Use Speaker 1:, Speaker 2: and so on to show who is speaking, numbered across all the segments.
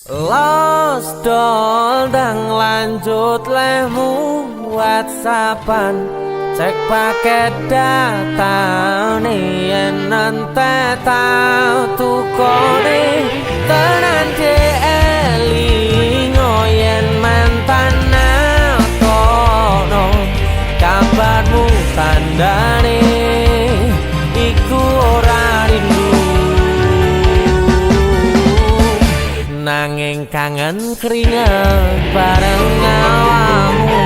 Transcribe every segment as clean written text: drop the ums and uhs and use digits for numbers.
Speaker 1: Lost doll dang lanjut lemu WhatsAppan cek paket data nih yen nanti tau tukone tenan elingo yen mantan kono kabarmu tandane iku ora rindu nanging kangen keringet bareng awakmu.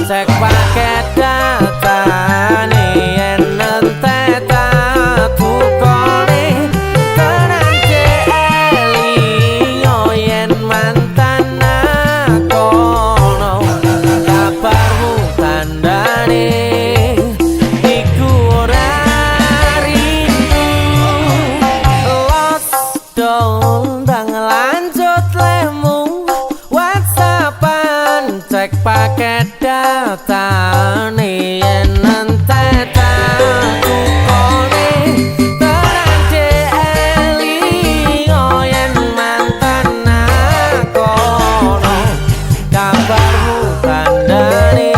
Speaker 1: Cek paket data nih yen nanti tak tukone tenan elingo yen mantan kono kabarmu tandane iku ora rindu. Lost doll ndang lanjut lemu WhatsAppan cek paket data nih yen nanti tak tukone tenan elingo yen mantan kono kabarmu tandane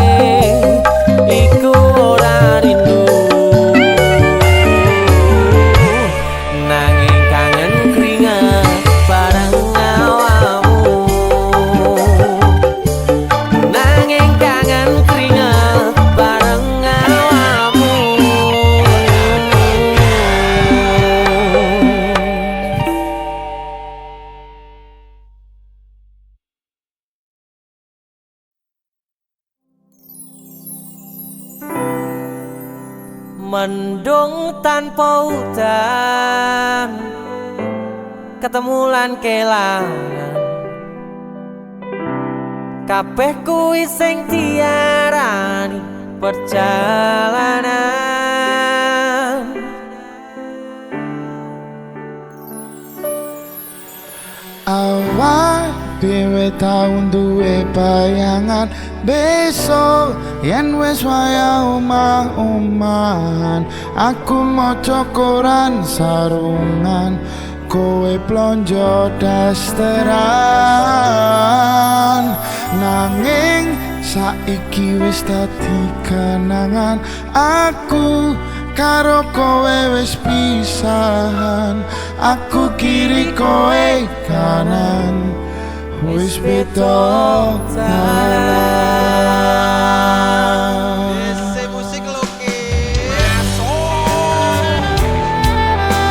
Speaker 1: iku ora rindu nanging kangen keringet bareng awakmu. Nanging kangen keringet bareng awakmu. Mendung tanpa udan, ketemu lan kelangan kabeh kuwi sing diarani perjalanan.
Speaker 2: Awak dhewe tau duwe bayangan besok yen wis wayah omah-omahan. Aku maca koran sarungan, kowe plonjo dasteran. Nanging saiki wis dadi kenangan, aku karo kowe wis pisahan. Aku kiri kowe kanan, wis beda dalan.
Speaker 3: Musik Loki.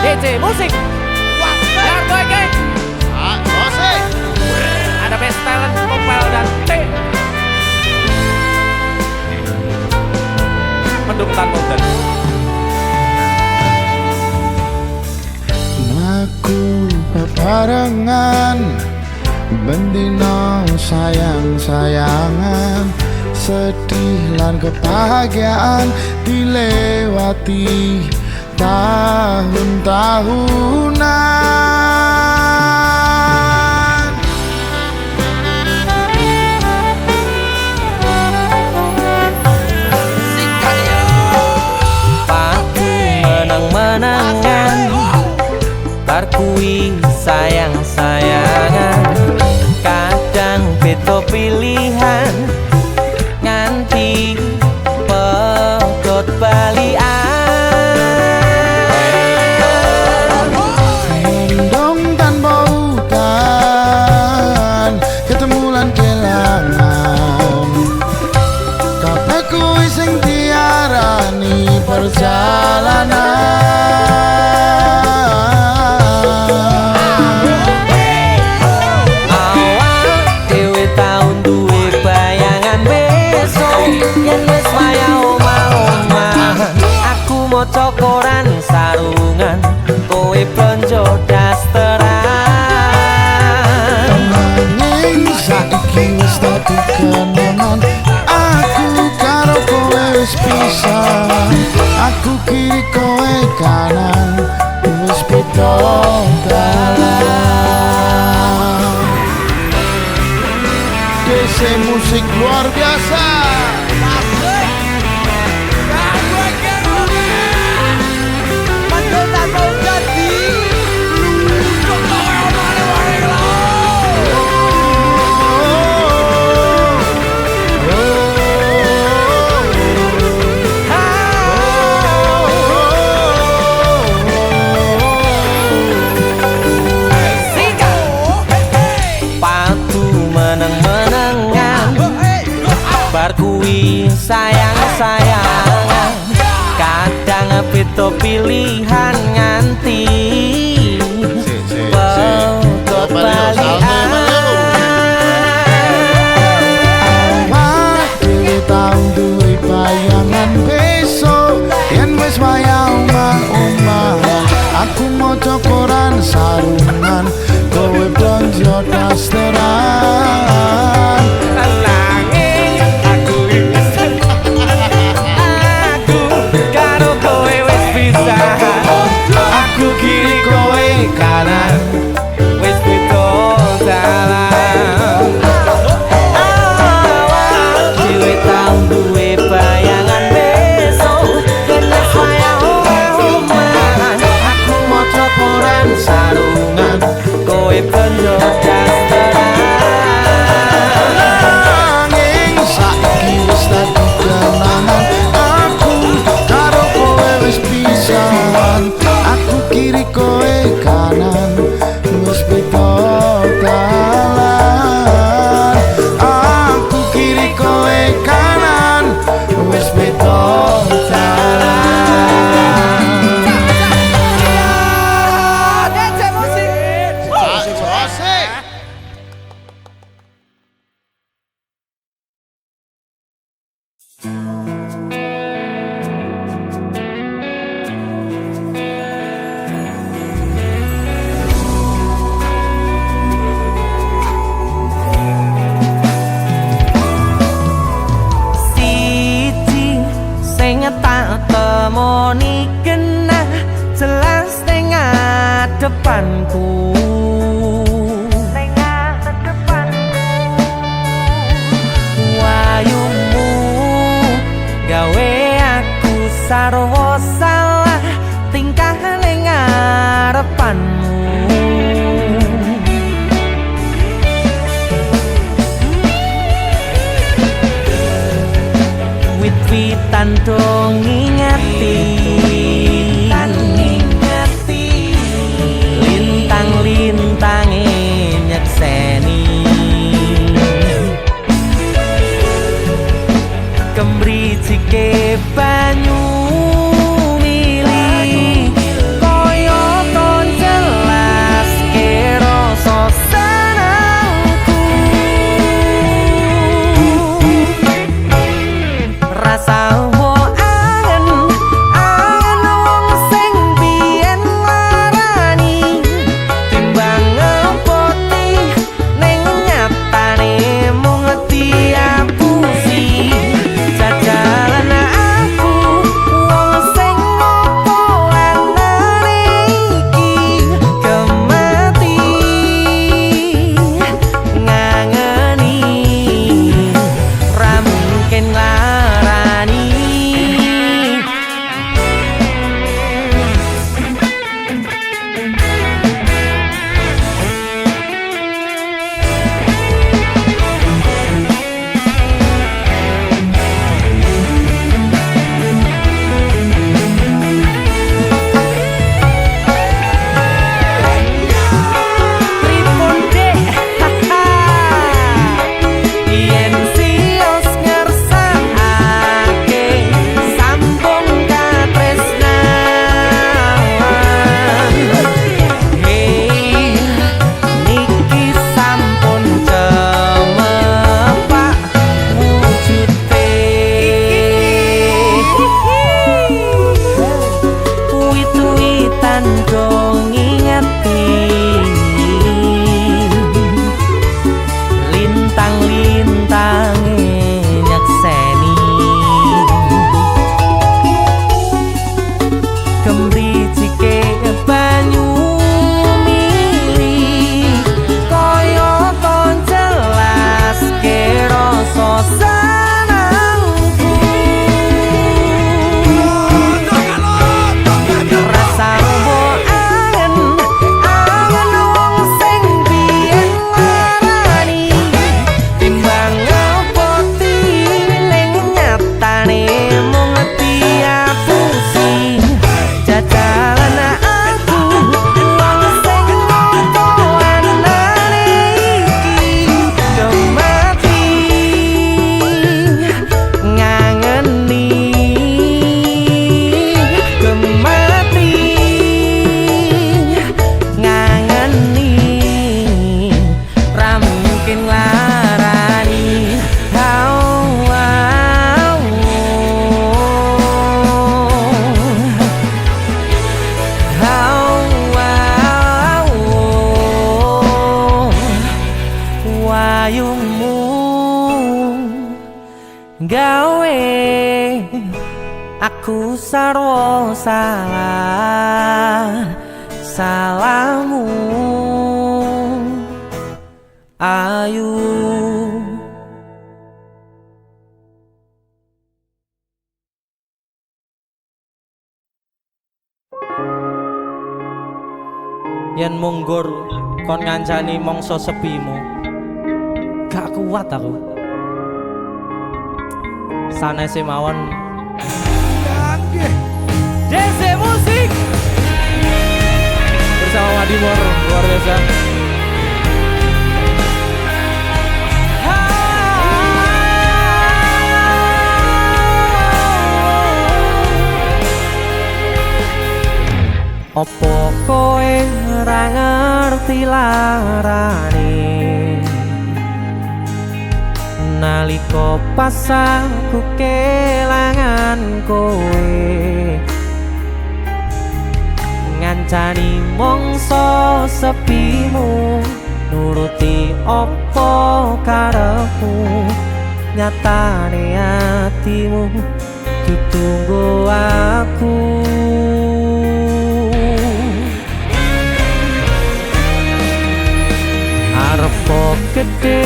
Speaker 1: DJ musik. Biar gue geng. Ada best talent Kopel dan T. Mendung tanpa dan
Speaker 2: Aku bebarengan bendino sayang-sayangan, sedih lan kebahagiaan dilewati tahun-tahunan.
Speaker 1: Paku menang-menangan, bar kuwi sayang-sayangan. Kadang beda pilihan nganti pedot balian.
Speaker 2: Mendung tanpa udan, ketemu lan kelangan. Kabeh kuwi sing diarani perjalanan.
Speaker 1: Maca koran sarungan, kowe plonjo dasteran.
Speaker 2: Nanging saiki wis dadi kenangan, aku karo kowe wis pisah. Aku kiri kowe kanan, wis beda dalan. DC musik luar biasa.
Speaker 1: Bar kuwi sayang-sayangan, kadang beda pilihan nganti pedot balian.
Speaker 2: Awak dhewe tau duwe bayangan besok yen wis wayah omah-omahan. Aku maca koran sarungan, kowe blonjo dasteran. Aku kiri kowe kanan,
Speaker 1: Wis beda dalan. Awak dhewe tau duwe bayangan besok yen wis wayah omah-omahan. Aku maca koran sarungan, kowe plonjo dasteran.
Speaker 2: nanging saiki wis dadi kenangan. Aku karo kowe wis pisahan. Aku kiri kowe kanan, wis beda dalan. Aku kiri kowe kanan, wis beda dalan.
Speaker 3: DJ musik.
Speaker 1: sopanmu. Wit-witan dong ngingati, lintang-lintange nyekseni, kemricike banyu mili koyo ton jelas ke rasa senengku. Rasa gawe aku sarwa salah salahmu ayu. Yen munggur kon ngancani mongso sepimu, gak kuat aku. Sanese mawon DC Musik bersama Madimor luar biasa. Opo kowe ora ngerti larane nalika pas aku kelangan kowe, ngancani mongso sepimu, nuruti opo karepmu, nyatane atimu ditunggu aku. Arep gedhe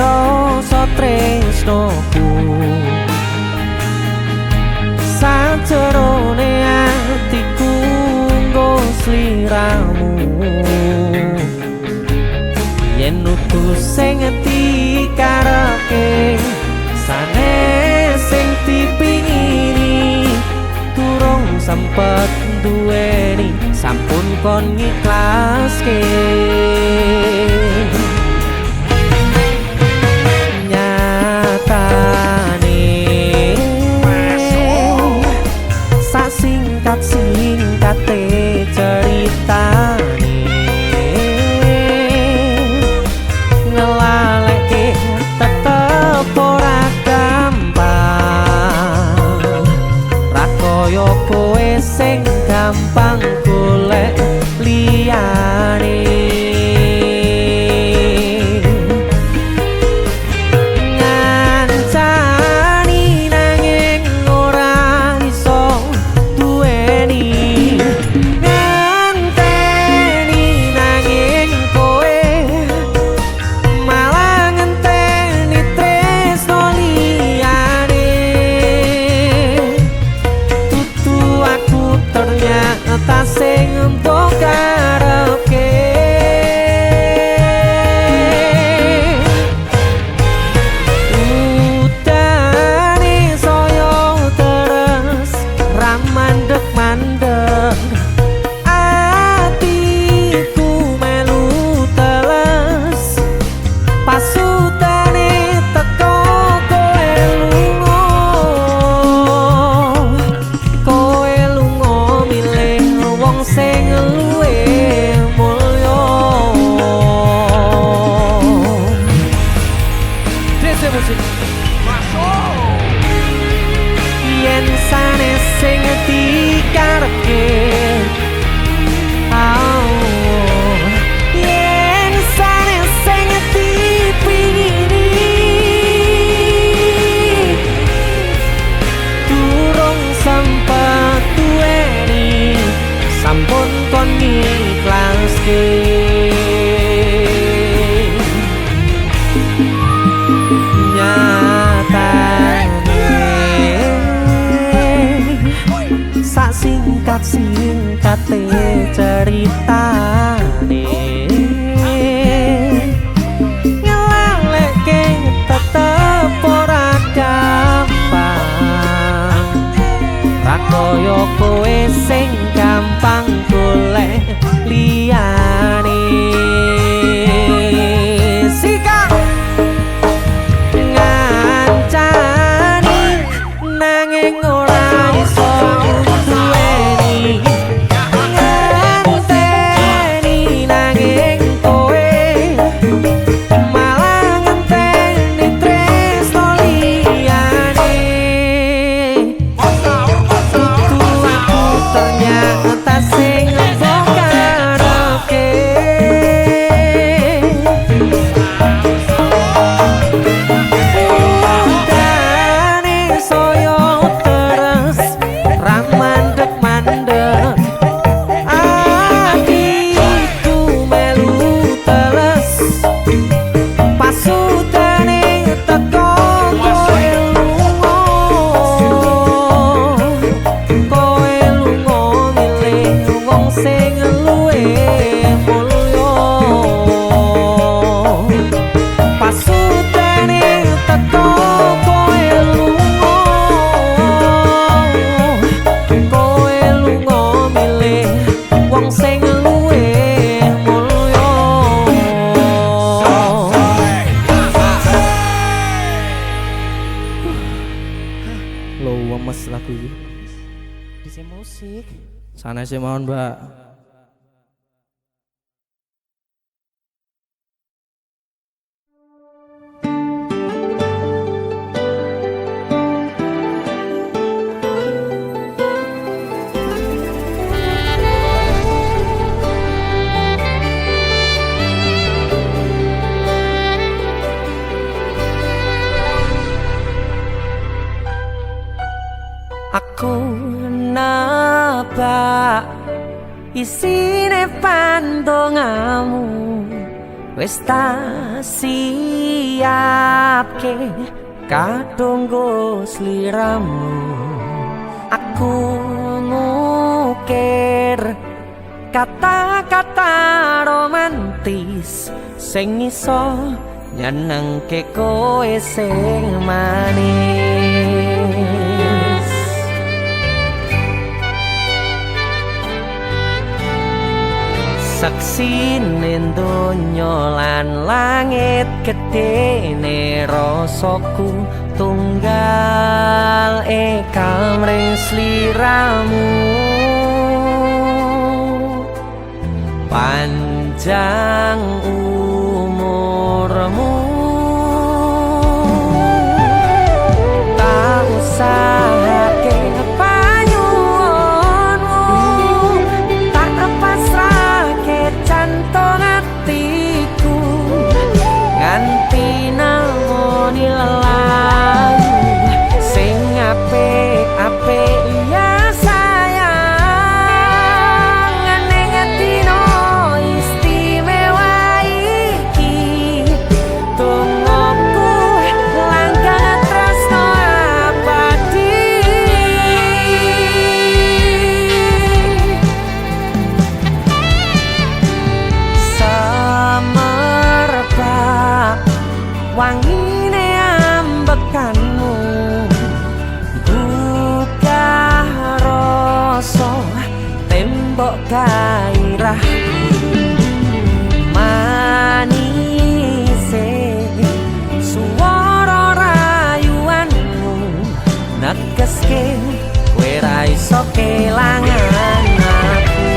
Speaker 1: rasa tresnoku sajerone atiku nggo sliramu yen utus sing dikarepke sanes sing dipingini durung sempet duweni sampun kon ngiklaske singkat-singkate ceritane ngelaleke tetep ora gampang ra kaya kowe sing gampang golek liyane yen sanes sing dikarepke yen sanes sing dipingini durung sempet duweni sampun kon ngiklaske singkat-singkate ceritane ngelaleke tetep ora gampang ra kaya kowe sing gampang golek liyane sikap ngancani nanging ora iso lagu iki. Bisa musik. Sanese mohon, Mbak. Aku nebak isine pandongamu wis tak siapke kadunggo sliramu. Aku ngukir kata-kata romantis sing iso nyenengke kowe sing manis. Saksine donya lan langit gedene rasaku tunggal kamring sliramu. Panjang umurmu, tak usahake panyuwunmu, tak pasrahke jantung atiku nganti namoni lelayu sing apik-apik ya sayang. Ning dino istimewa iki tungguku langkah tresno abadi. Semerbak wangine ambekanmu gugah rasa tembok gairah manise suara rayuanmu negeske kowe ra iso kelangan aku.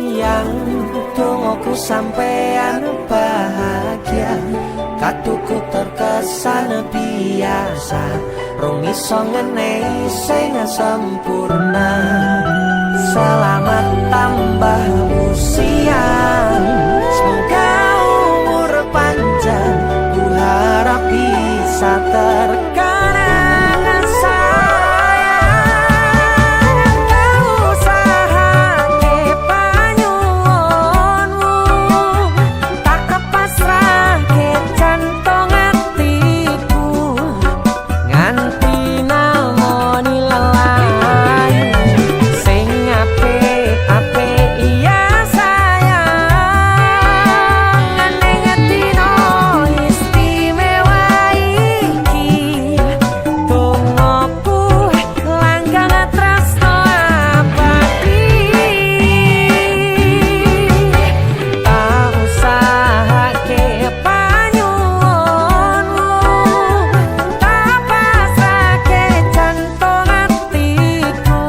Speaker 1: Yang tungguku sampean bahagia, katuku terkesan biasa, rung iso ngenehi sing sempurna. Selamat tambah usia, semoga umur panjang, ku harap bisa terkenang sayang. Kau usahake panyuwunmu, tak pasrahke jantung atiku nganti namoni lelayu sing apik-apik ya sayang. Ning dino istimewa iki tungguku langgang tresno abadi. Tak usahake panyuwunmu, tak pasrahke jantung atiku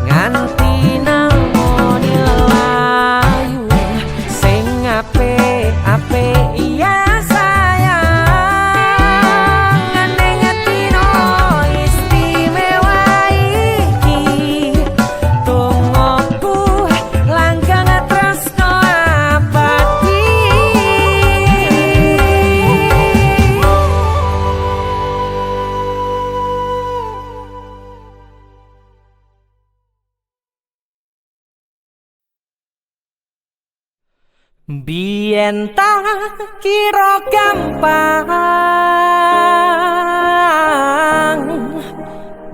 Speaker 1: nganti namoni lelayu sing apik-apik ya sayang. Ning dino istimewa iki tungguku langgang tresno abadi. Biyen tak kira gampang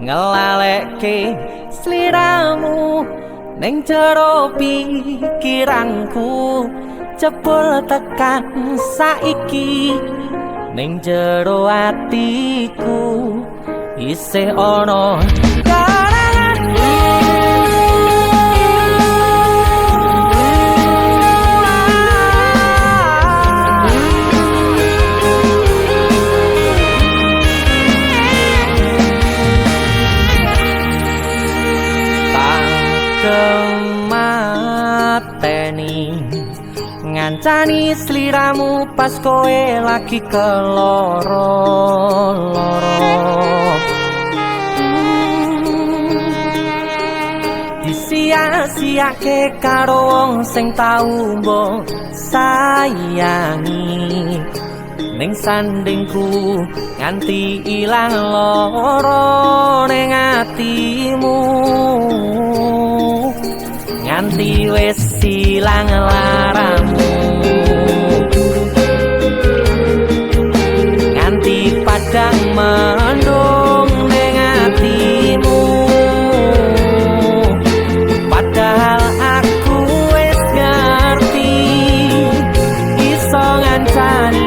Speaker 1: ngelalekke sliramu ning jero pikiranku, jebul tekan saiki ning jero atiku isih ana karanganmu. Kemateni ngancani sliramu pas kowe lagi keloro-loro. Disia-siake karo wong sing tau mbok sayangi ning sandingku nganti ilang lara ning atimu nganti wis ilang laramu nganti padang mendung ning atimu padahal aku wis ngerti iso ngancani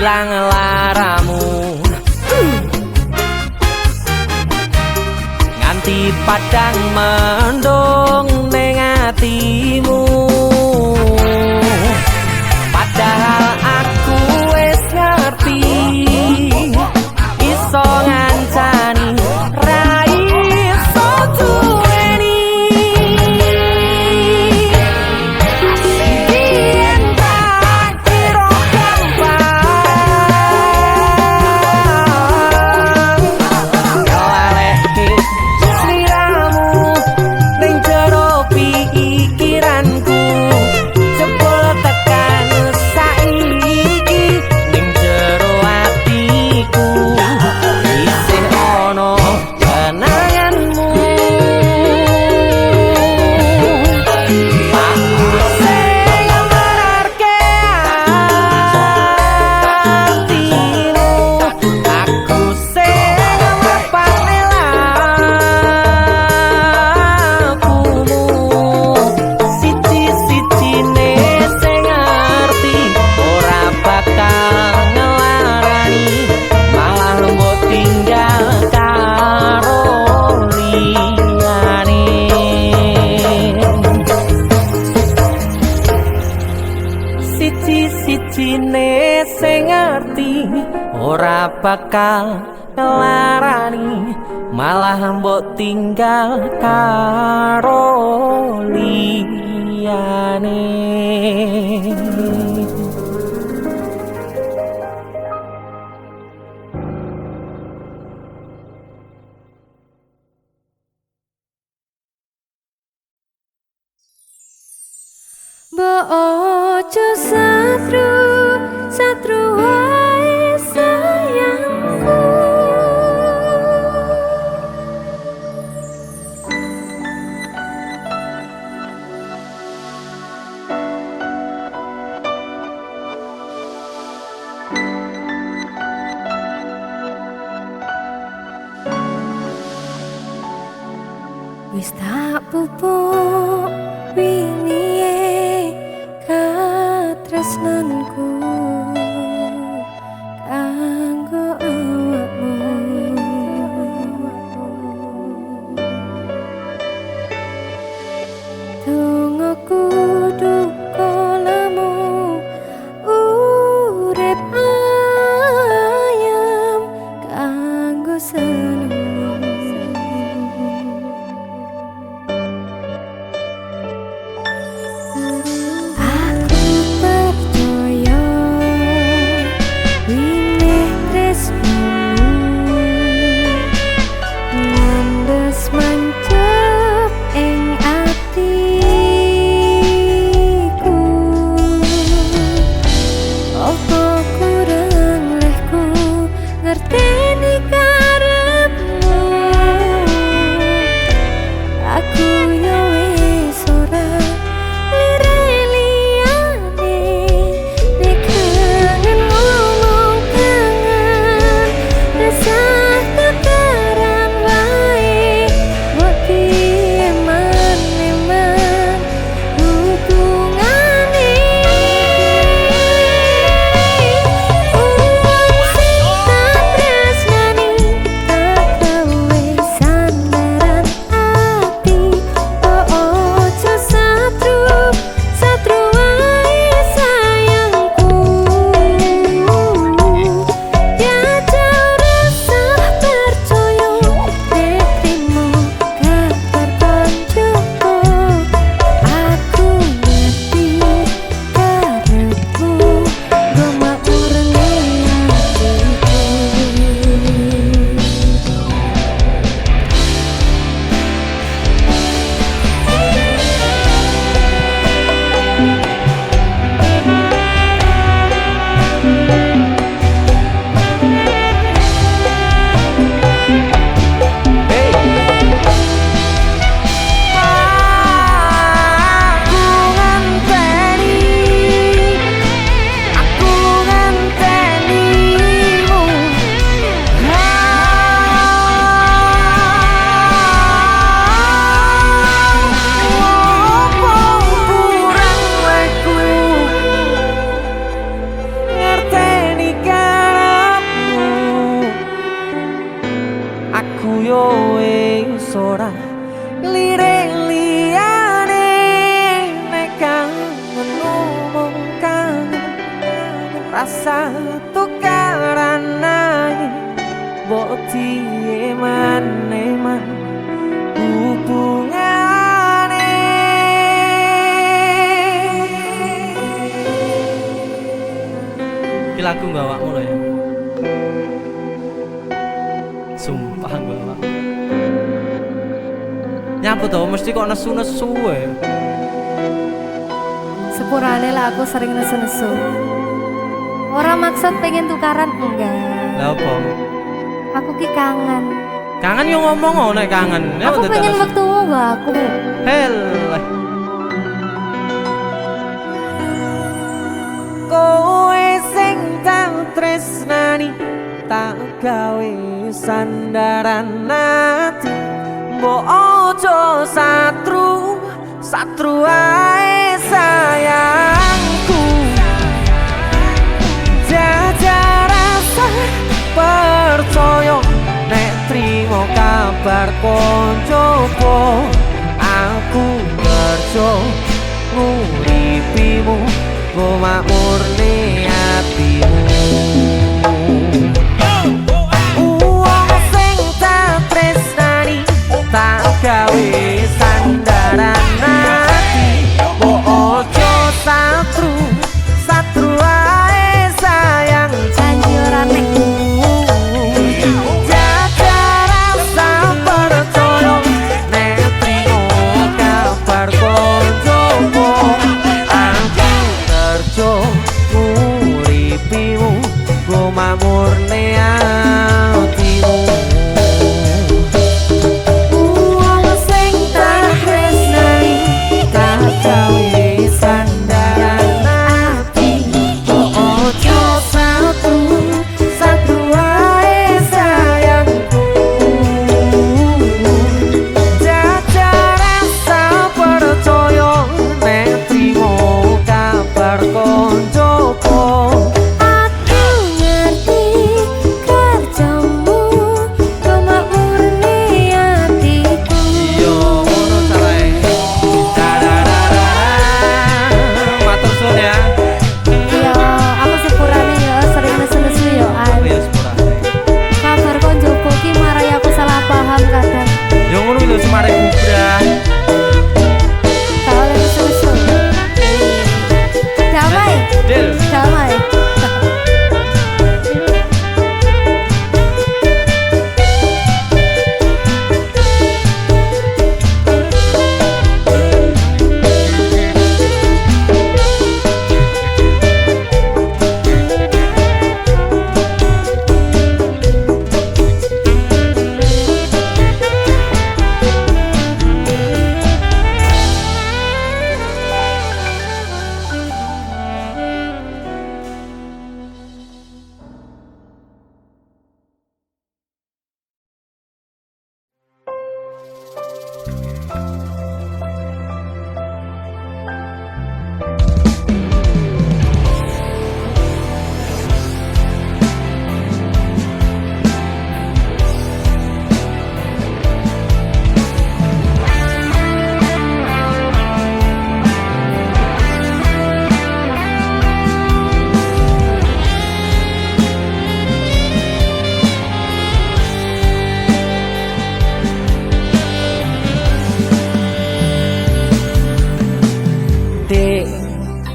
Speaker 1: ilang laramu nganti padang mendung ning atimu padahal aku wis ngerti iso ngancani ra iso duweni yen tak kira siji-sijine sing ngerti ora bakal ngelarani malah mbok tinggal karo liyane.
Speaker 4: Mbok ojo satru wae sayangku. Wis tak pupuk wingi katresnanku kanggo awakmu. Dongaku duka lamu urip ayam kanggo seneng.
Speaker 1: guyoe ora lirik liyane nek kangen ngomong kangen rasa tukaran ae mbok diye maneman hubungane. Iki lagu gak awakmu lho ya. Sumpah gue awak. Nyapa tau mesti kok nesu-nesu ya.
Speaker 4: Sepurane lah aku sering nesu-nesu. Orang maksud pengen tukaran enggak.
Speaker 1: Lah apa?
Speaker 4: Aku ki kangen.
Speaker 1: Kangen yo ngomong oh nek kangen.
Speaker 4: Aku pengen wektumu gak aku.
Speaker 1: Hel. Kowe sing tak tresnani tak gawe sandaran ati mbok ojo satru ae sayangku jajak rasa percaya nek trimo kabar koncoku aku kerja nguripimu go makmurne atimu. Tak gawe sandaran ati mbok ojo satru ae sayang
Speaker 4: Janji ora nek
Speaker 1: jaga rasa percaya nek trimo kabar koncoku aku kerja nguripimu go mamurne atimu.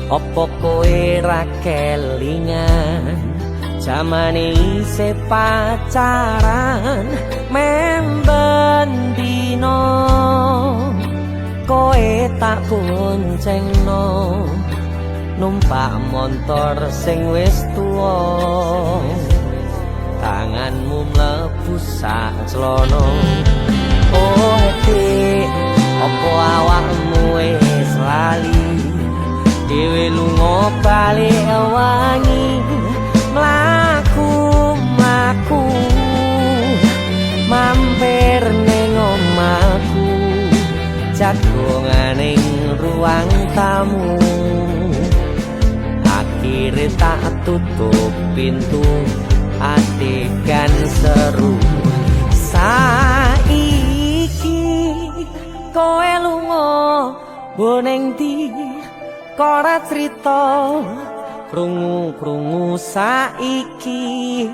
Speaker 1: Opo kowe ra kelingan jamane isih pacaran memben dino kowe tak boncengno numpak motor sing wis tuwa tanganmu mlebu sak celana oh dik opo awakmu wis lali dewe lunga balik wangi mlaku mampir ning omahku jagonganing ruang tamu akhire tak tutup pintu adegan seru Boneng di kora cerita krungu-krungu saiki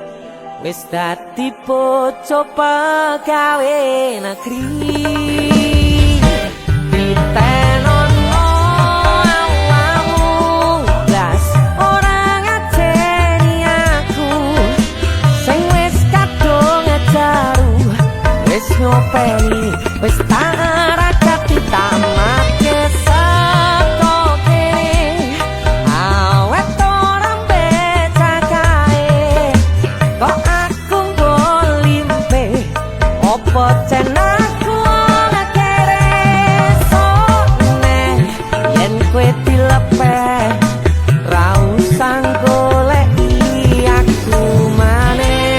Speaker 1: wis dadi bojo pegawe negeri ditenono awamu blas ora ngajeni aku sing wis kadung jaru wis ngopeni wis tak rakati tamake saka kene awet ora becakae kok aku bolimpe opo cenaku ora kere sone yen kowe dilepeh ra usah goleki aku maneh.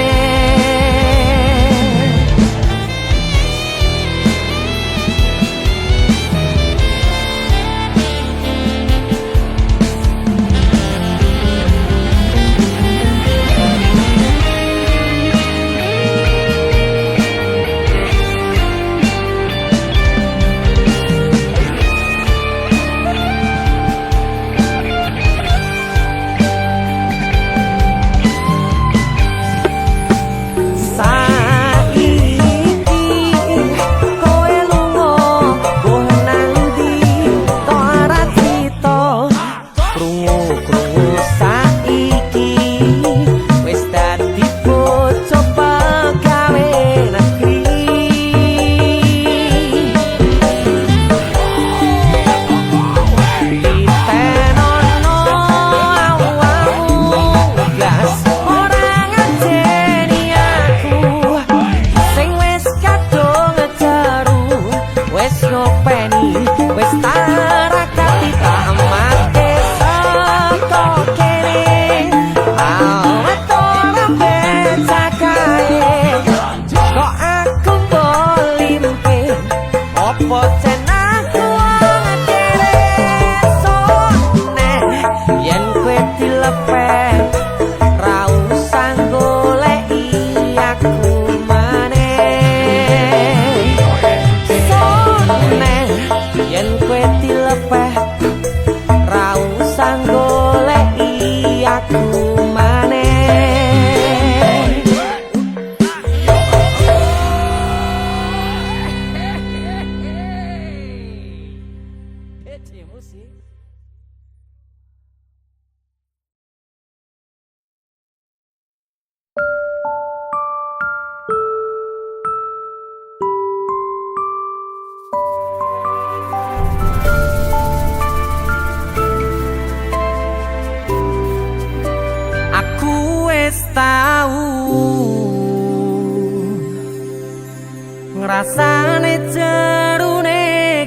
Speaker 1: Ngrasane jerune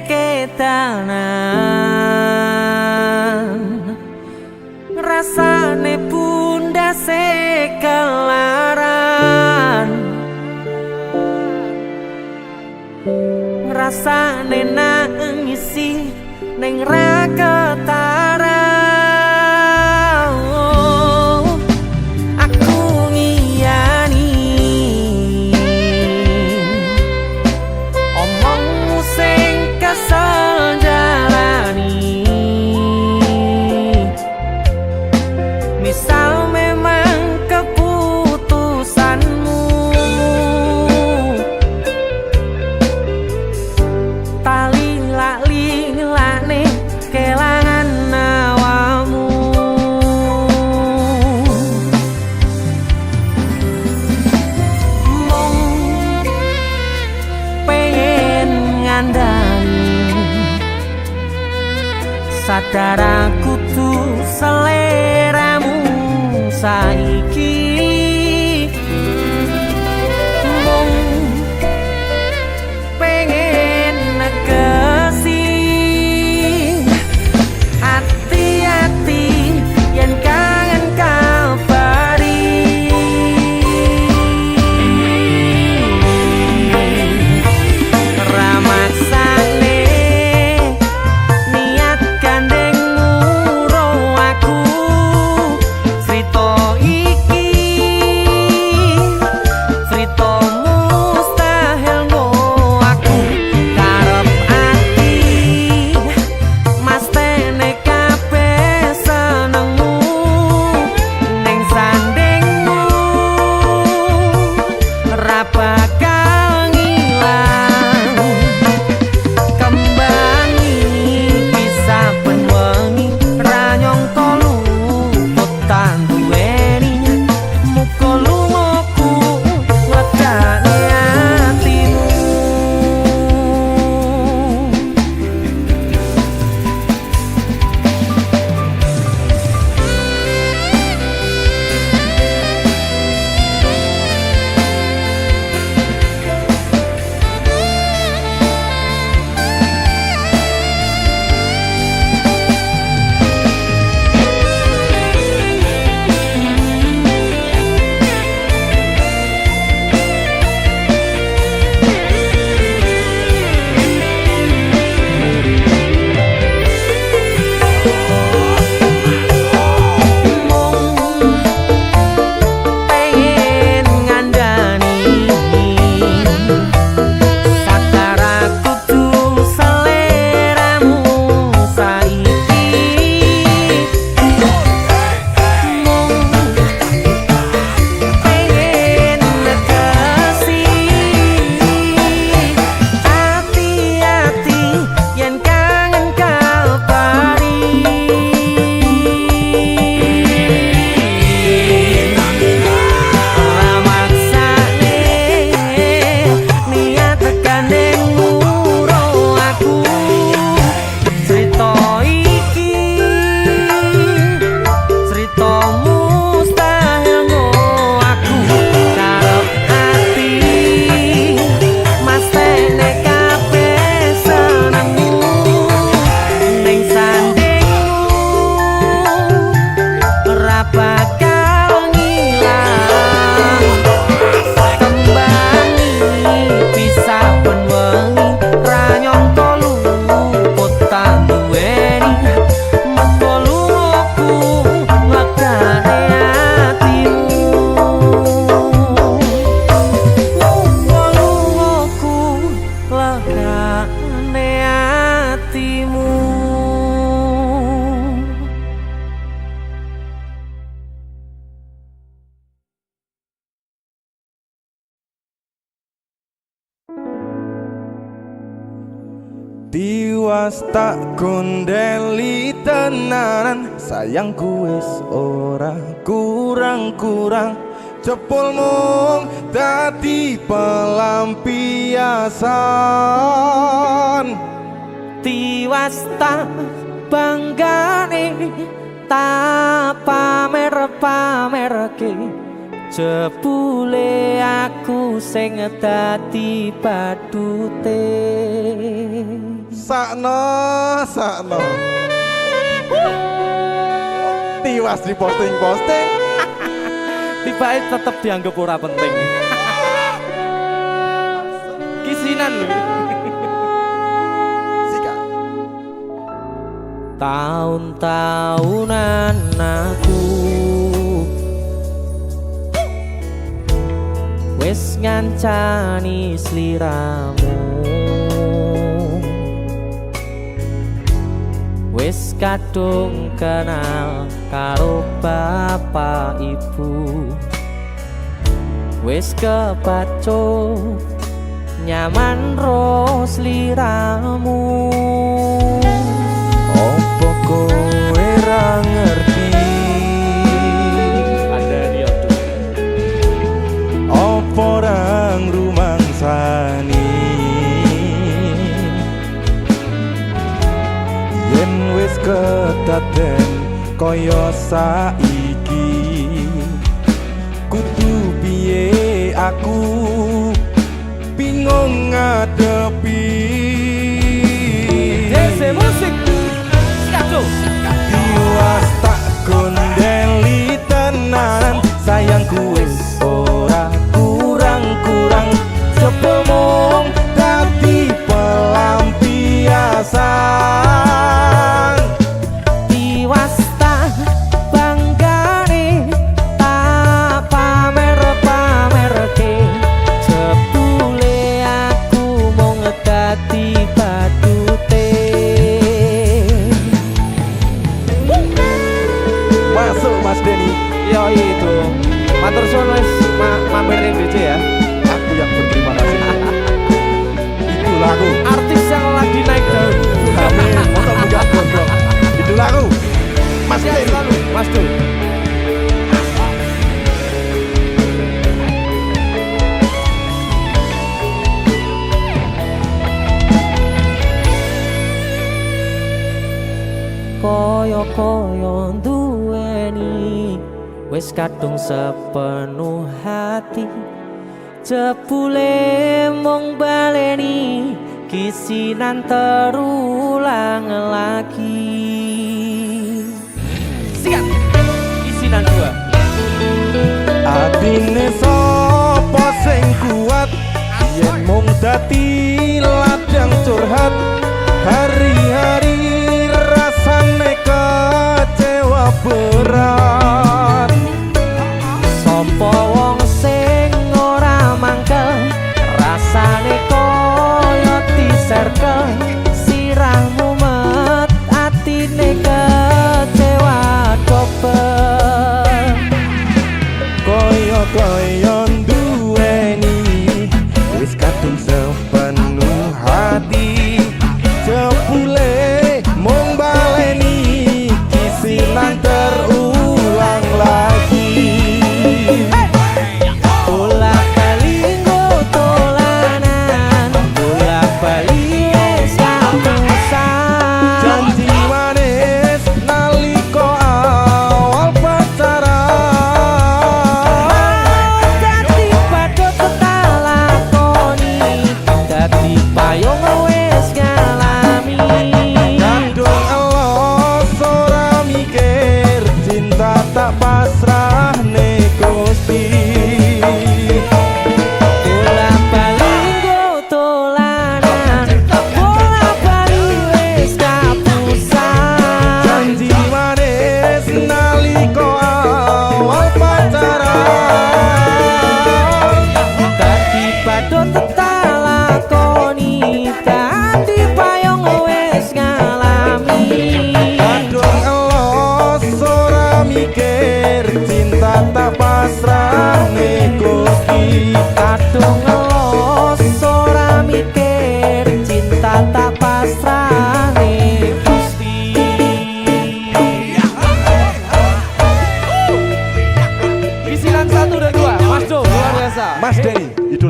Speaker 1: kedanan ngrasane pundase kelaran ngrasane nangisi ning ra ketara aku ngiyani omongmu sing kesel jalani misal memang keputusanmu tali lali kelangan nawamu mong pengen ngandani sadar aku tuh seleramu saiki mong pengen negesi hati-hati yen kangen kabari ramaksane niat gandengmu ro aku
Speaker 2: Tiwas tak kondeli tenanan, sayangku wis ora kurang-kurang. Jepul mung dadi pelampiasan.
Speaker 1: Tiwas tak banggane tak pamer-pamerke, jebule aku sing dadi badute.
Speaker 2: Sakno Tiwas di posting-posting,
Speaker 1: Tibae tetep dianggap ora penting. Kisinan lho.
Speaker 2: sikat.
Speaker 1: Tahun-tahunan aku wis ngancani sliramu, wis kadung kenal karo bapak ibu, wis kepacut nyaman ro sliramu.
Speaker 2: Opo kowe ra ngerti,
Speaker 1: Andani odo.
Speaker 2: opo ra ngrumangsani, yen wis kedaden kaya saiki, kudu piye aku bingung ngadepi.
Speaker 1: Dese musik Skato.
Speaker 2: Tiwas tak gondeli tenan, sayangku wis ora kurang-kurang. Sepemong dadi pelampiasan.
Speaker 1: Tiwas tak banggane tak pamer-pamerke, jebule aku mung dadi badute.
Speaker 2: Masuk Mas Denny,
Speaker 1: Yo itu matur suwun wis mampir ning BC ya.
Speaker 2: aku yang berterima kasih. Itu lagu
Speaker 1: Artis yang lagi naik daun.
Speaker 2: Amin, motor muda gondrong. Itu lagu Mas
Speaker 1: Sehat
Speaker 2: Denny.
Speaker 1: selalu, Mas Dul. Koyo-koyo duweni wis kadung sepenuh hati, jebule mung baleni kisinan terulang lagi. Sikat kisinan dua.
Speaker 2: Atine sapa sing kuat, yen mung dadi ladang curhat. Hari-hari rasane kecewa berat.
Speaker 1: Sopo wong sing ora mangkel, rasane koyo diserkel, sirahmu met atine kecewa dobel.
Speaker 2: Koyo duweni wis kadung sepenuh hati, jebule mung baleni kisinan terulang lagi.
Speaker 1: Olah kali nggo dolanan,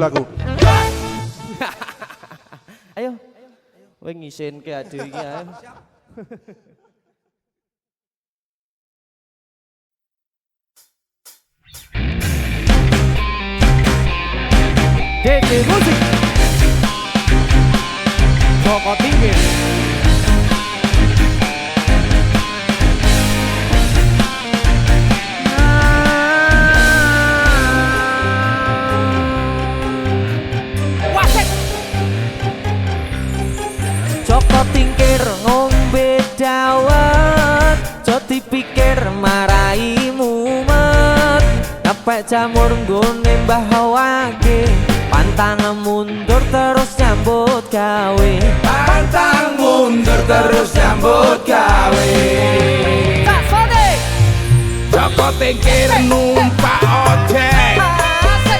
Speaker 2: aku.
Speaker 1: Ayo. Kowe ngisinke ade iki ae.
Speaker 5: DJ Musik Joko Tingkir.
Speaker 1: Joko Tingkir ngombe dawet, jo dipikir marai mumet. Nepek jamur nggone Mbah Wage, pantang mundur terus nyambut gawe.
Speaker 6: Pantang mundur terus nyambut gawe. Joko Tingkir numpak ojek,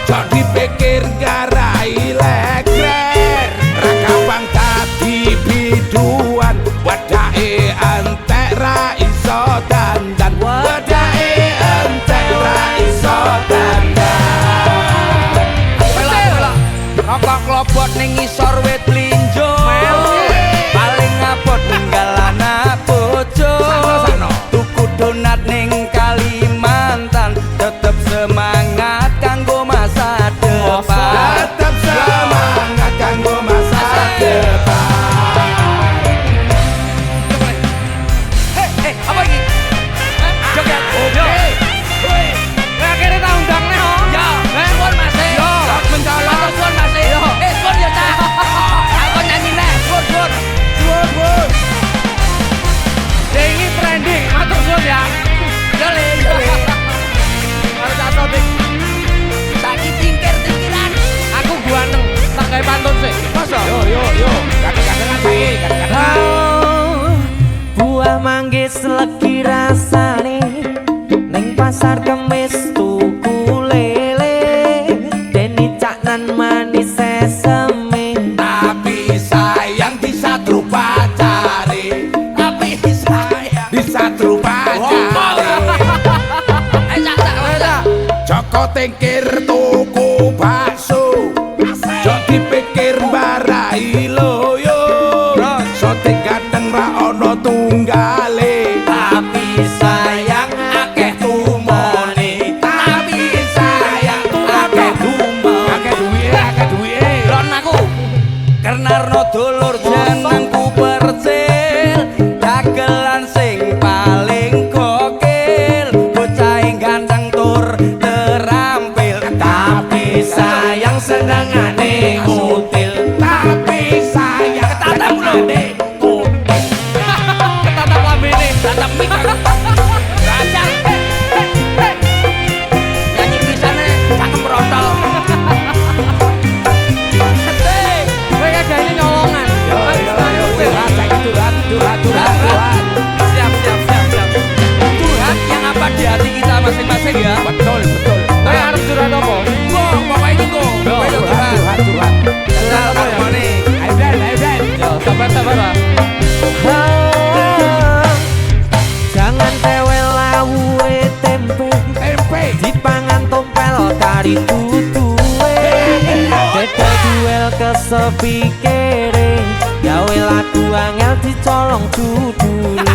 Speaker 6: jok dipikir garai legrek. Rakabang tadi biduan, wadake entek ra iso dandan. Wadake entek ra iso dandan.
Speaker 3: Rokok klobot ning ngisor wit plinjo. Paling ngapot ninggal anak bojo. Tuku donat ning Kalimantan, tetep semangat kanggo masa depan.
Speaker 6: Tetap semangat kanggo masa depan.
Speaker 3: Apa iki? Joget. Oke. Nah, kene tak undangne ho. Ya, suwun Mas. Yo, mencolok suwun Mas. Suwun ya ta. Aku nyanyi neh, suwun. Ini trending, matur suwun ya. Yo le. Harus satu dik. Saiki tingkir-tingkiran. Aku guaneng, tak gawe pantun sih. Masa?
Speaker 6: Yo. Kadang-kadang kadang.
Speaker 1: Buah manggis legi rasane, ning pasar kemis tuku lele. Deni caknan manis sesame,
Speaker 6: Tapi sayang bisa pacare. Tapi sayang bisa pacare. Joko Tingkir tuku bakso, jok dipikir mbarai loyo. Soting ganteng ra ono tunggale, tapi sayang akeh tumone. Tapi sayang akeh tumone. Akeh duwe.
Speaker 3: Lon aku Karnarno dulur jenengku Percil, dagelan sing paling gokil, bocah ganteng tur terampil.
Speaker 6: Tapi sayang senengane util. Tapi sayang senengane util.
Speaker 3: Ketatap lambene, tatap mik aku. Rancang. Nyanyi pisane cangkem rotol. Kowe kagane nyolongan.
Speaker 6: Curhat.
Speaker 3: Siap. Curhat yang apa di hati kita masing-masing ya.
Speaker 6: Betul.
Speaker 3: Kowe harus curhat apa? Pokoknya ini kok. Kowe curhat. Curhat harmoni.
Speaker 6: Ayo Dan.
Speaker 3: Yo, sabar Pak.
Speaker 1: jangan tewel lawe tempe, dipangan tompel kari tutuwe. Beda duel kesepikere, gawe lagu angel dicolong judule.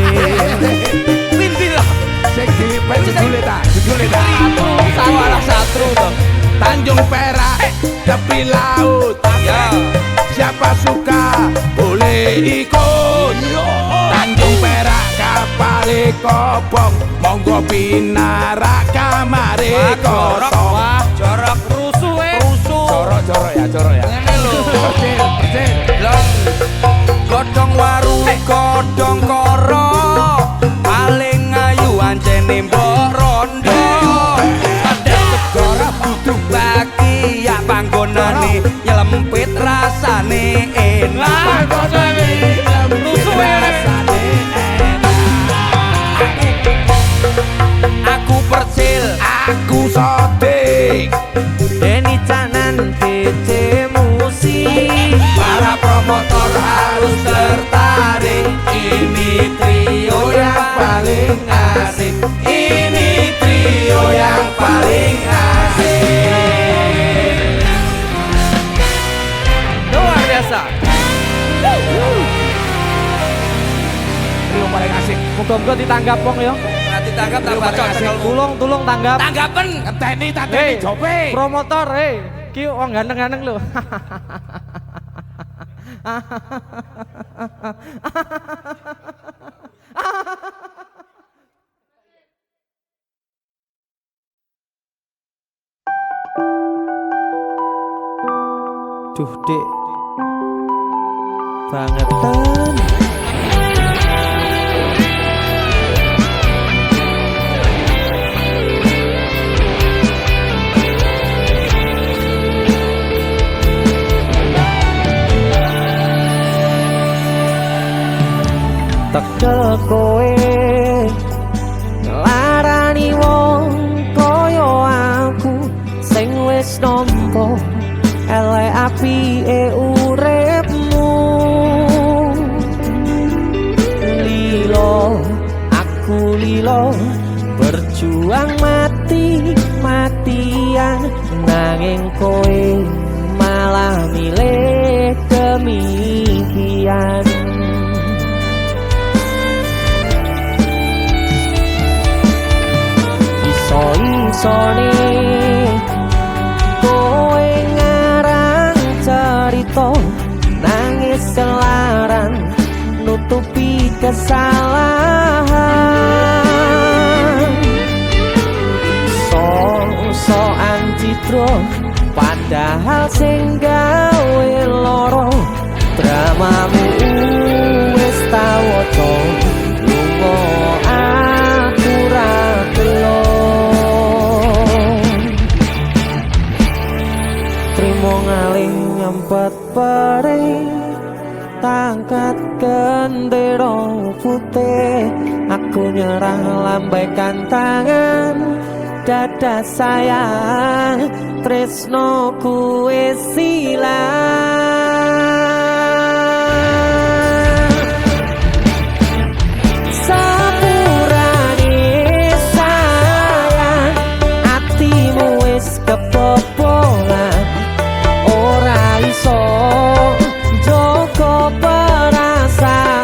Speaker 6: Sing dipet judule ta.
Speaker 3: Sawalah satru toh.
Speaker 6: Tanjung Perak tepi laut.
Speaker 3: Ya.
Speaker 6: Siapa suka boleh ikut. Tanjung Perak kapale kobong, monggo pinarak kamare kosong.
Speaker 3: Wah, jorok rusuh.
Speaker 6: Jorok ya.
Speaker 3: Ngene lho.
Speaker 6: Percil.
Speaker 3: Long godhong waru godhong koro, paling ayu ancene mbok rondo. Ada segara butuh bagi ya panggonane, nyelempit rasane enak. Rusuh rasane aku Percil,
Speaker 6: Aku Sodik.
Speaker 1: Deni canan DC musik,
Speaker 6: Para promotor harus tertarik. Ini trio yang paling asik. Ini trio yang paling asik.
Speaker 3: biasa.
Speaker 6: Trio paling asik.
Speaker 3: Muga-muga ditanggap wong ya.
Speaker 6: Nanti tanggap tambah asik.
Speaker 3: Tulung tanggap.
Speaker 6: Tanggapen. Teni jope.
Speaker 3: Promotor, ki wong ganteng-ganteng lho.
Speaker 1: Duh dek bangetan. Tekel kowe ngelarani wong koyo aku sing wis nampa elek apike uripmu. Lilo aku lilo berjuang mati-matian nanging kowe malah milih demikian. Iso-isone kowe ngarang cerita nangis kelaran nutupi kesalahan. So-soan citro padahal sing gawe loro dramamu wis tau waca lunga aku ra telo. Trimo ngalih nyempet perih tangkat gendera putih. Aku nyerah lambaikan tangan dada sayang tresnoku wis ilang. Sapurane sayang atimu wis kebobolan ora iso joko perasaan.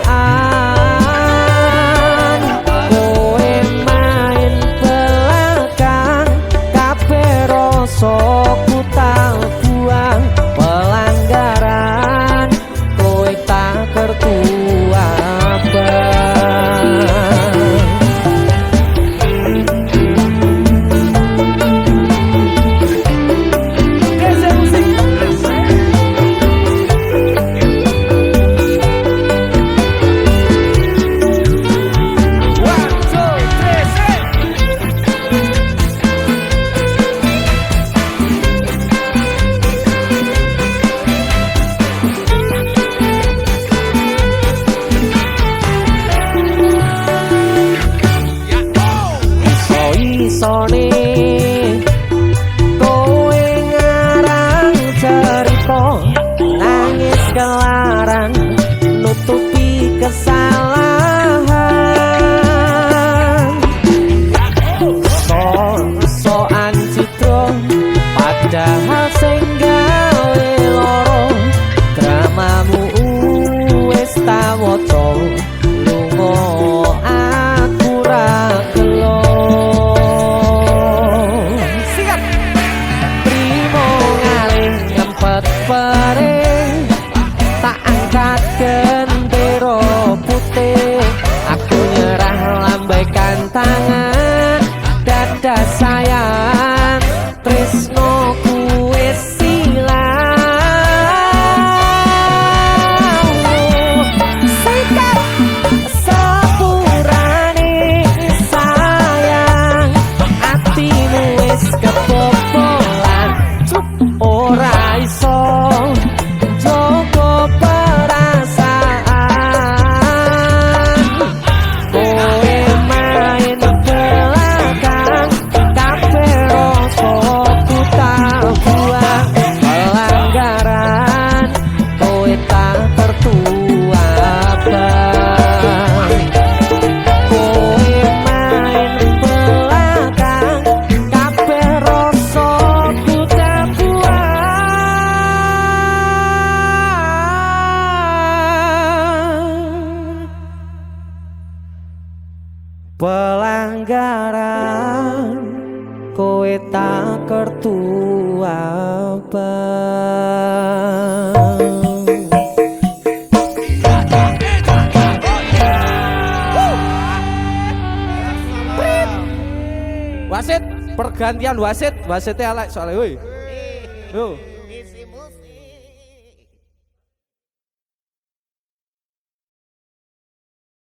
Speaker 1: Kowe main belakang kabeh rasa ku tak buang pelanggaran kowe tak kertu abang. Iso-isone kowe ngarang cerita nangis kelaran nutupi kesalahan. So-soan citro padahal sing gawe loro dramamu wis tak waca lunga aku ra gelo. Perih tak angkat gendera putih. Aku nyerah lambaikan tangan dada sayang tresnoku wis ilang. Sapurane sayang atimu wis kebobolan ora iso joko perasaan. Kowe main belakang
Speaker 3: gantian wasit, wasitnya elek soalnya woi. Yo.